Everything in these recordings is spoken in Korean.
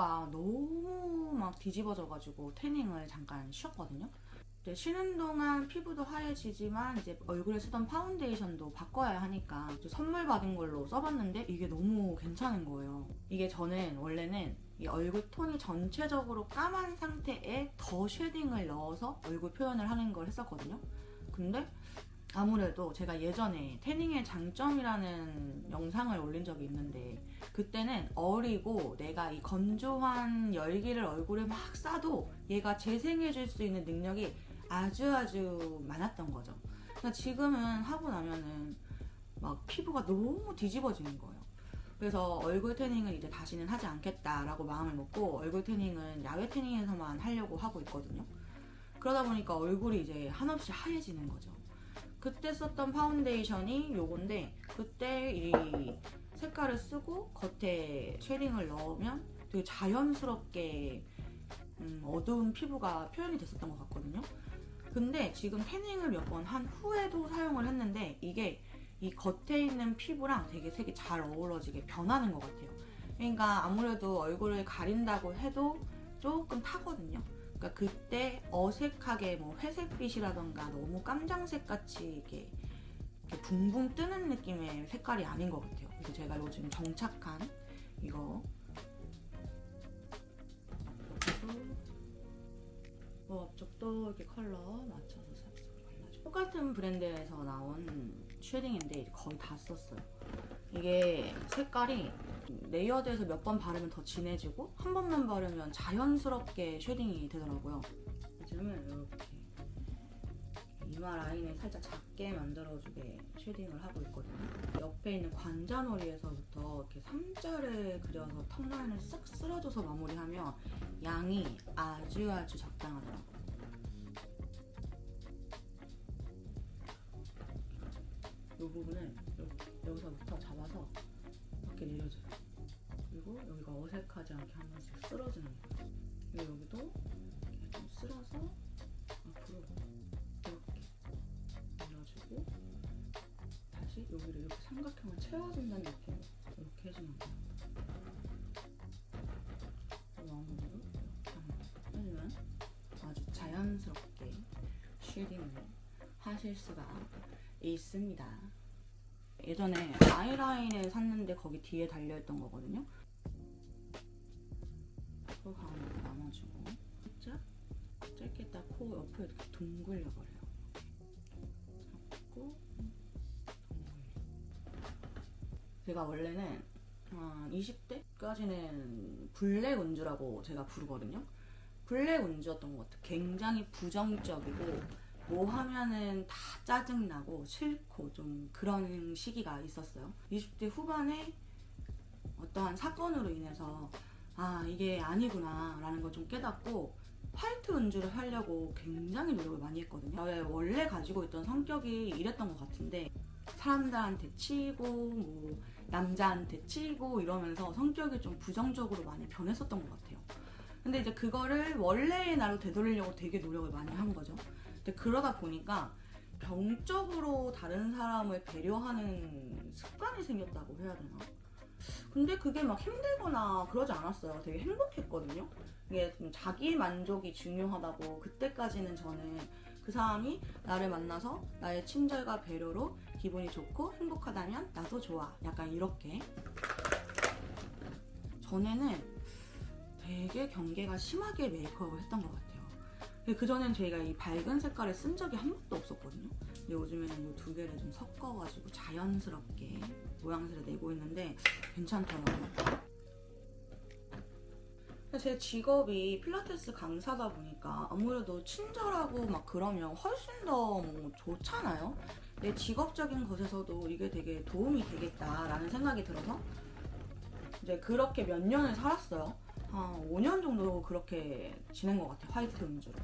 피부가 너무 막 뒤집어져가지고 태닝을 잠깐 쉬었거든요. 이제 쉬는 동안 피부도 하얘지지만 이제 얼굴에 쓰던 파운데이션도 바꿔야 하니까 선물 받은 걸로 써봤는데 이게 너무 괜찮은 거예요. 이게 저는 원래는 이 얼굴 톤이 전체적으로 까만 상태에 더 쉐딩을 넣어서 얼굴 표현을 하는 걸 했었거든요. 근데 아무래도 제가 예전에 태닝의 장점이라는 영상을 올린 적이 있는데 그때는 어리고 내가 이 건조한 열기를 얼굴에 막 쏴도 얘가 재생해줄 수 있는 능력이 아주 많았던 거죠. 그러니까 지금은 하고 나면은 막 피부가 너무 뒤집어지는 거예요. 그래서 얼굴 태닝은 이제 다시는 하지 않겠다라고 마음을 먹고 얼굴 태닝은 야외 태닝에서만 하려고 하고 있거든요. 그러다 보니까 얼굴이 이제 한없이 하얘지는 거죠. 그때 썼던 파운데이션이 요건데 그때 이 색깔을 쓰고 겉에 쉐딩을 넣으면 되게 자연스럽게 어두운 피부가 표현이 됐었던 것 같거든요. 근데 지금 태닝을 몇 번 한 후에도 사용을 했는데 이게 이 겉에 있는 피부랑 되게 색이 잘 어우러지게 변하는 것 같아요. 그러니까 아무래도 얼굴을 가린다고 해도 조금 타거든요. 그러니까 그때 어색하게 뭐 회색빛이라던가 너무 깜장색 같이 이렇게 붕붕 뜨는 느낌의 색깔이 아닌 것 같아요. 그래서 제가 요즘 정착한 이거 앞쪽도 이렇게 컬러 맞춰서 싹싹 발라줘. 똑같은 브랜드에서 나온 쉐딩인데 이제 거의 다 썼어요. 이게 색깔이 레이어드해서 몇 번 바르면 더 진해지고 한 번만 바르면 자연스럽게 쉐딩이 되더라고요. 요즘은 이렇게 이마 라인을 살짝 작게 만들어주게 쉐딩을 하고 있거든요. 옆에 있는 관자놀이에서부터 이렇게 3자를 그려서 턱 라인을 싹 쓸어줘서 마무리하면 양이 아주 적당하더라고요. 이 부분을 여기서부터 잡아서 이렇게 내려줘요. 그리고 여기가 어색하지 않게 한 번씩 쓸어주는 거예요. 그리고 여기도 이렇게 좀 쓸어서 앞으로 이렇게 밀어주고 다시 여기를 이렇게 삼각형을 채워준다는 느낌으로 이렇게 해주면 돼요. 마무리로 이렇게 해주면 아주 자연스럽게 쉐딩을 하실 수가 있습니다. 예전에 아이라인을 샀는데 거기 뒤에 달려있던 거거든요. 코 가운데 남아주고 살짝 짧게 딱 코 옆에 이렇게 둥글려버려요. 잡고 제가 원래는 20대까지는 블랙 운주라고 제가 부르거든요. 블랙 운주였던 것 같아요. 굉장히 부정적이고 뭐 하면은 다 짜증나고 싫고 좀 그런 시기가 있었어요. 20대 후반에 어떠한 사건으로 인해서 아 이게 아니구나 라는 걸 좀 깨닫고 화이트 운주를 하려고 굉장히 노력을 많이 했거든요. 원래 가지고 있던 성격이 이랬던 것 같은데 사람들한테 치이고 뭐 남자한테 치이고 이러면서 성격이 좀 부정적으로 많이 변했었던 것 같아요. 근데 이제 그거를 원래의 나로 되돌리려고 되게 노력을 많이 한 거죠. 근데 그러다 보니까 병적으로 다른 사람을 배려하는 습관이 생겼다고 해야 되나? 근데 그게 막 힘들거나 그러지 않았어요. 되게 행복했거든요. 이게 좀 자기 만족이 중요하다고 그때까지는 저는 그 사람이 나를 만나서 나의 친절과 배려로 기분이 좋고 행복하다면 나도 좋아. 약간 이렇게. 전에는 되게 경계가 심하게 메이크업을 했던 것 같아요. 그전엔 저희가 이 밝은 색깔을 쓴 적이 한 번도 없었거든요. 근데 요즘에는 이 두 개를 좀 섞어가지고 자연스럽게 모양새를 내고 있는데 괜찮더라고요. 제 직업이 필라테스 강사다 보니까 아무래도 친절하고 막 그러면 훨씬 더 뭐 좋잖아요. 내 직업적인 것에서도 이게 되게 도움이 되겠다라는 생각이 들어서 이제 그렇게 몇 년을 살았어요. 한 5년 정도 그렇게 지낸 것 같아요. 화이트 음주로.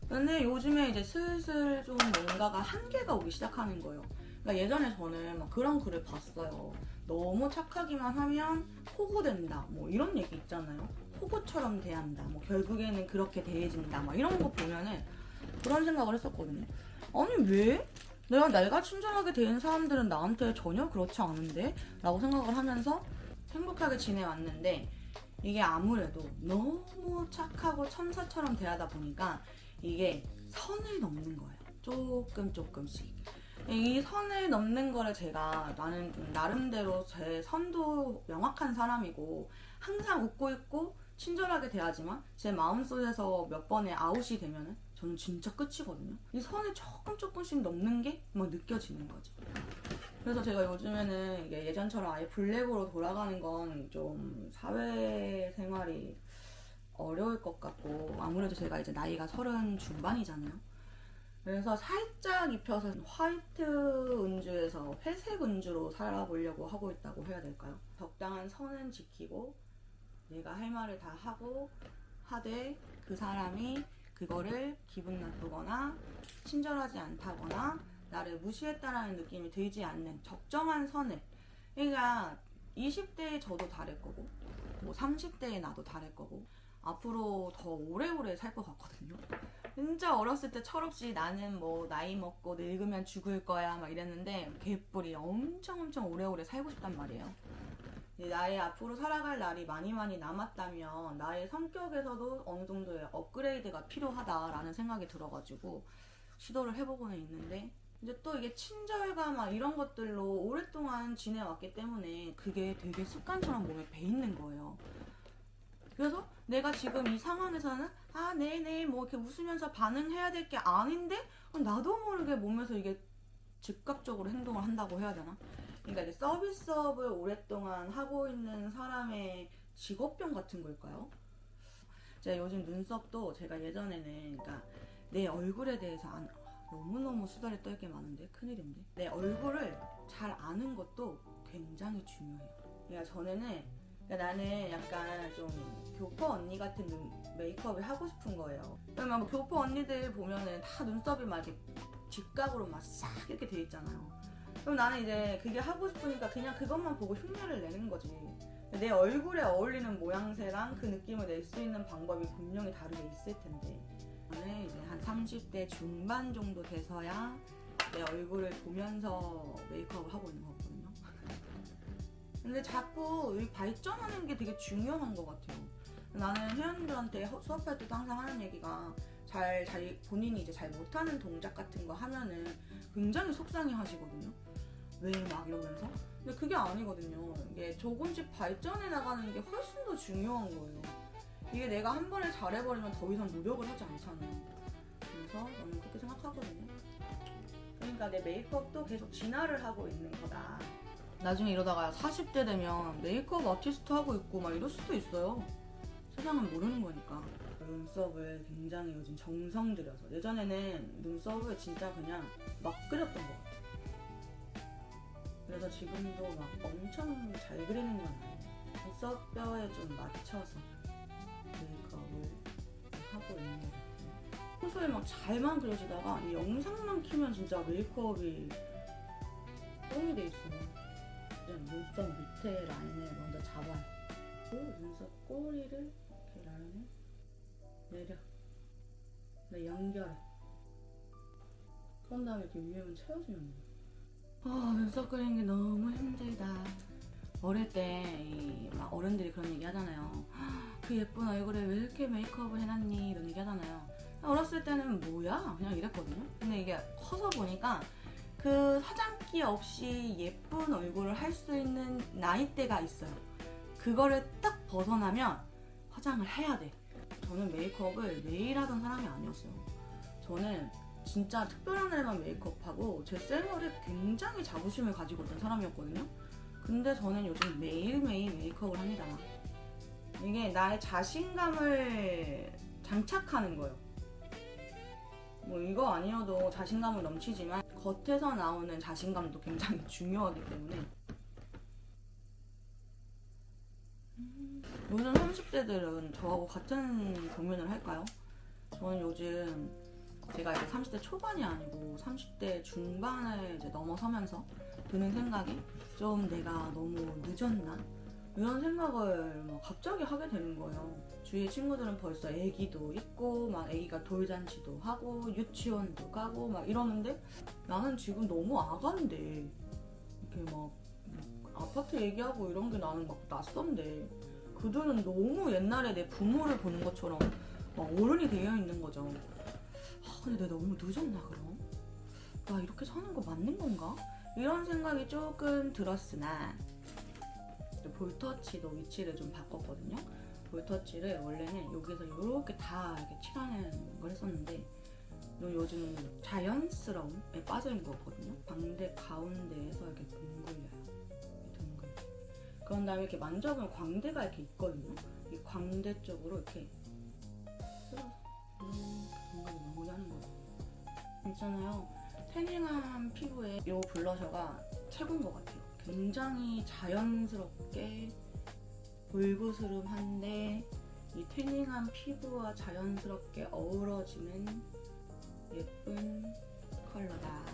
근데 요즘에 이제 슬슬 좀 뭔가가 한계가 오기 시작하는 거예요. 그러니까 예전에 저는 막 그런 글을 봤어요. 너무 착하기만 하면 호구된다. 뭐 이런 얘기 있잖아요. 호구처럼 대한다. 뭐 결국에는 그렇게 대해진다. 막 이런 거 보면은 그런 생각을 했었거든요. 아니 왜? 내가 친절하게 대한 사람들은 나한테 전혀 그렇지 않은데? 라고 생각을 하면서 행복하게 지내왔는데 이게 아무래도 너무 착하고 천사처럼 대하다 보니까 이게 선을 넘는 거예요. 조금씩. 이 선을 넘는 거를 제가 나는 좀 나름대로 제 선도 명확한 사람이고 항상 웃고 있고 친절하게 대하지만 제 마음속에서 몇 번의 아웃이 되면은 저는 진짜 끝이거든요. 이 선을 조금씩 넘는 게 막 느껴지는 거죠. 그래서 제가 요즘에는 이게 예전처럼 아예 블랙으로 돌아가는 건 좀 사회생활이 어려울 것 같고 아무래도 제가 이제 나이가 30 중반이잖아요. 그래서 살짝 입혀서 화이트 은주에서 회색 은주로 살아보려고 하고 있다고 해야 될까요? 적당한 선은 지키고 내가 할 말을 다 하고 하되 그 사람이 그거를 기분 나쁘거나 친절하지 않다거나 나를 무시했다라는 느낌이 들지 않는 적정한 선을. 그러니까 20대의 저도 다를 거고 뭐 30대의 나도 다를 거고 앞으로 더 오래오래 살 것 같거든요. 진짜 어렸을 때 철없이 나는 뭐 나이 먹고 늙으면 죽을 거야 막 이랬는데 개뿔이 엄청 오래오래 살고 싶단 말이에요. 나의 앞으로 살아갈 날이 많이 남았다면 나의 성격에서도 어느 정도의 업그레이드가 필요하다라는 생각이 들어가지고 시도를 해보고는 있는데 이제 또 이게 친절감 이런 것들로 오랫동안 지내왔기 때문에 그게 되게 습관처럼 몸에 배있는 거예요. 그래서 내가 지금 이 상황에서는 네네 뭐 이렇게 웃으면서 반응해야 될 게 아닌데 나도 모르게 몸에서 이게 즉각적으로 행동을 한다고 해야 되나? 그러니까 이제 서비스업을 오랫동안 하고 있는 사람의 직업병 같은 걸까요? 제가 요즘 눈썹도 제가 예전에는 그러니까 내 얼굴에 대해서 너무너무 수다를 떨 게 많은데 큰일인데 내 얼굴을 잘 아는 것도 굉장히 중요해요. 그러니까 전에는 나는 약간 좀 교포 언니 같은 메이크업을 하고 싶은 거예요. 그러면 뭐 교포 언니들 보면은 다 눈썹이 막 이렇게 직각으로 막 싹 이렇게 돼 있잖아요. 그럼 나는 이제 그게 하고 싶으니까 그냥 그것만 보고 흉내를 내는 거지. 내 얼굴에 어울리는 모양새랑 그 느낌을 낼 수 있는 방법이 분명히 다르게 있을 텐데 저는 이제 한 30대 중반 정도 돼서야 내 얼굴을 보면서 메이크업을 하고 있는 거거든요. 근데 자꾸 발전하는 게 되게 중요한 것 같아요. 나는 회원들한테 수업할 때도 항상 하는 얘기가 본인이 이제 잘 못하는 동작 같은 거 하면은 굉장히 속상해 하시거든요. 왜 막 이러면서. 근데 그게 아니거든요. 이게 조금씩 발전해 나가는 게 훨씬 더 중요한 거예요. 이게 내가 한 번에 잘해버리면 더 이상 노력을 하지 않잖아요. 그래서 저는 그렇게 생각하거든요. 그러니까 내 메이크업도 계속 진화를 하고 있는 거다. 나중에 이러다가 40대 되면 메이크업 아티스트 하고 있고 막 이럴 수도 있어요. 세상은 모르는 거니까. 눈썹을 굉장히 요즘 정성 들여서 예전에는 눈썹을 진짜 그냥 막 그렸던 것 같아요. 그래서 지금도 막 엄청 잘 그리는 건 아니에요. 눈썹뼈에 좀 맞춰서 메이크업을 하고 있는 것 같아요. 평소에 막 잘만 그려지다가 이 영상만 키면 진짜 메이크업이 똥이 돼 있어요. 눈썹 밑에 라인을 먼저 잡아요. 그리고 눈썹 꼬리를 이렇게 라인을 내려. 연결해. 그런 다음에 이렇게 위에만 채워주면 돼요. 눈썹 그리는 게 너무 힘들다. 어릴 때 막 어른들이 그런 얘기 하잖아요. 그 예쁜 얼굴에 왜 이렇게 메이크업을 해놨니? 이런 얘기 하잖아요. 어렸을 때는 뭐야? 그냥 이랬거든요. 근데 이게 커서 보니까 그 화장기 없이 예쁜 얼굴을 할 수 있는 나이대가 있어요. 그거를 딱 벗어나면 화장을 해야 돼. 저는 메이크업을 매일 하던 사람이 아니었어요. 저는 진짜 특별한 날만 메이크업하고 제 생얼에 굉장히 자부심을 가지고 있던 사람이었거든요. 근데 저는 요즘 매일매일 메이크업을 합니다. 이게 나의 자신감을 장착하는 거예요. 뭐 이거 아니어도 자신감은 넘치지만 겉에서 나오는 자신감도 굉장히 중요하기 때문에 요즘 30대들은 저하고 같은 고민을 할까요? 저는 요즘 제가 이제 30대 초반이 아니고 30대 중반을 이제 넘어서면서 드는 생각이 좀 내가 너무 늦었나? 이런 생각을 막 갑자기 하게 되는 거예요. 주위의 친구들은 벌써 애기도 있고 막 애기가 돌잔치도 하고 유치원도 가고 막 이러는데 나는 지금 너무 아가인데 이렇게 막 아파트 얘기하고 이런 게 나는 막 낯선데 그들은 너무 옛날에 내 부모를 보는 것처럼 막 어른이 되어 있는 거죠. 근데 내가 너무 늦었나 그럼? 나 이렇게 사는 거 맞는 건가? 이런 생각이 조금 들었으나 볼터치도 위치를 좀 바꿨거든요. 볼터치를 원래는 여기서 이렇게 다 이렇게 칠하는 걸 했었는데 요즘 자연스러움에 빠져있는 거거든요. 광대 가운데에서 이렇게 둥글려요. 둥글. 그런 다음에 이렇게 만져보면 광대가 이렇게 있거든요. 이 광대 쪽으로 이렇게 쓸어서 이렇게 마무리하는 거예요. 있잖아요. 태닝한 피부에 이 블러셔가 최고인 것 같아요. 굉장히 자연스럽게 볼그스름한데 이 태닝한 피부와 자연스럽게 어우러지는 예쁜 컬러다.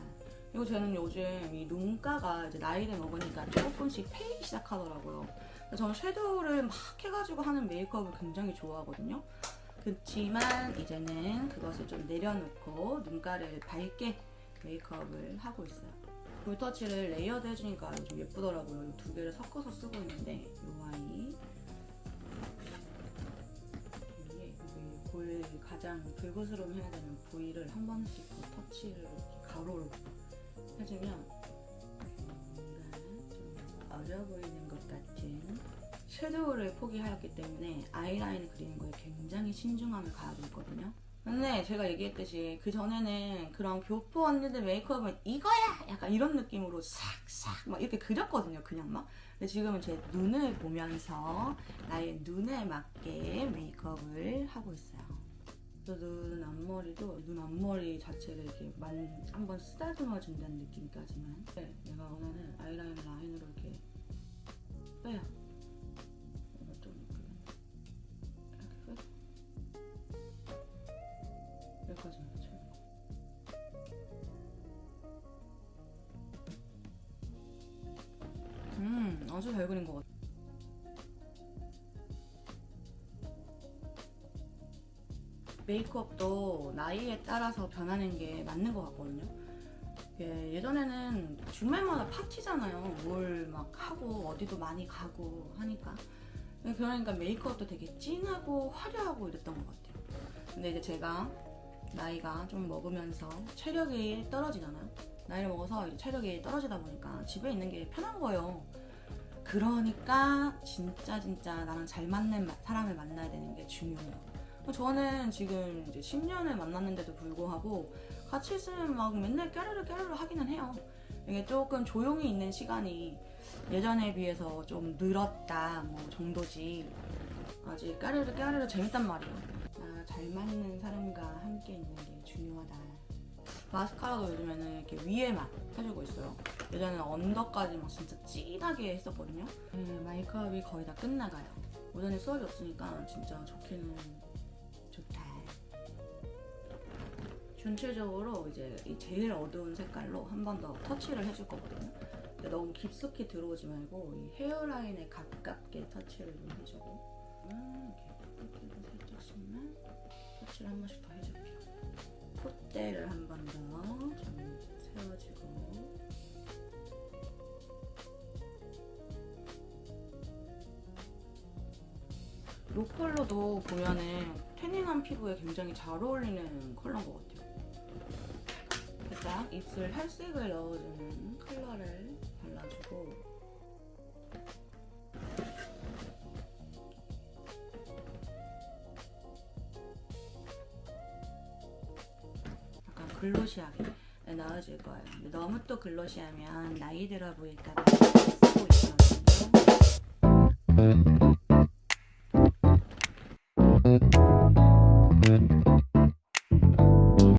그리고 저는 요즘 이 눈가가 이제 나이를 먹으니까 조금씩 패이기 시작하더라고요. 저는 섀도우를 막 해가지고 하는 메이크업을 굉장히 좋아하거든요. 그렇지만 이제는 그것을 좀 내려놓고 눈가를 밝게 메이크업을 하고 있어요. 볼터치를 레이어드 해주니까 좀 예쁘더라고요. 이 두 개를 섞어서 쓰고 있는데 이 아이 볼 가장 불그스름 해야 되는 부위를 한 번씩 더 터치를 이렇게 가로로 해주면 뭔가 좀 어려 보이는 것 같은 섀도우를 포기하였기 때문에 아이라인 그리는 거에 굉장히 신중함을 가하고 있거든요. 근데 제가 얘기했듯이 그 전에는 그런 교포 언니들 메이크업은 이거야! 약간 이런 느낌으로 싹싹 막 이렇게 그렸거든요. 그냥 막. 근데 지금은 제 눈을 보면서 나의 눈에 맞게 메이크업을 하고 있어요. 그래서 눈 앞머리도 눈 앞머리 자체를 이렇게 한번 쓰다듬어 준다는 느낌까지만 내가 원하는 아이라인 라인으로 이렇게 빼요. 여기까지 맞춰요. 아주 잘 그린 것 같아. 메이크업도 나이에 따라서 변하는 게 맞는 것 같거든요. 예전에는 주말마다 파티잖아요. 뭘 막 하고 어디도 많이 가고 하니까. 그러니까 메이크업도 되게 진하고 화려하고 이랬던 것 같아요. 근데 이제 제가 나이가 좀 먹으면서 체력이 떨어지잖아요. 나이를 먹어서 이제 체력이 떨어지다 보니까 집에 있는 게 편한 거예요. 그러니까 진짜 나랑 잘 맞는 사람을 만나야 되는 게 중요해요. 저는 지금 이제 10년을 만났는데도 불구하고 같이 있으면 막 맨날 깨르르 하기는 해요. 이게 조금 조용히 있는 시간이 예전에 비해서 좀 늘었다 뭐 정도지 아직 깨르르 재밌단 말이에요. 잘 맞는 사람과 함께 있는 게 중요하다. 마스카라도 요즘에는 이렇게 위에만 해주고 있어요. 예전에는 언더까지 막 진짜 진하게 했었거든요. 메이크업이 거의 다 끝나가요. 오전에 수업이 없으니까 진짜 좋기는 좋다. 전체적으로 이제 이 제일 어두운 색깔로 한 번 더 터치를 해줄 거거든요. 근데 너무 깊숙이 들어오지 말고 이 헤어라인에 가깝게 터치를 좀 해주고 이렇게 살짝씩만 터치를 한 번씩 더 해줄게요. 콧대를 한 번 더 좀 세워주고 이 컬러도 보면은 태닝한 피부에 굉장히 잘 어울리는 컬러인 것 같아요. 살짝 입술 혈색을 넣어주는 컬러를 발라주고 약간 글로시하게 넣어줄 거예요. 근데 너무 또 글로시하면 나이 들어 보일까봐 쓰고 있거든요.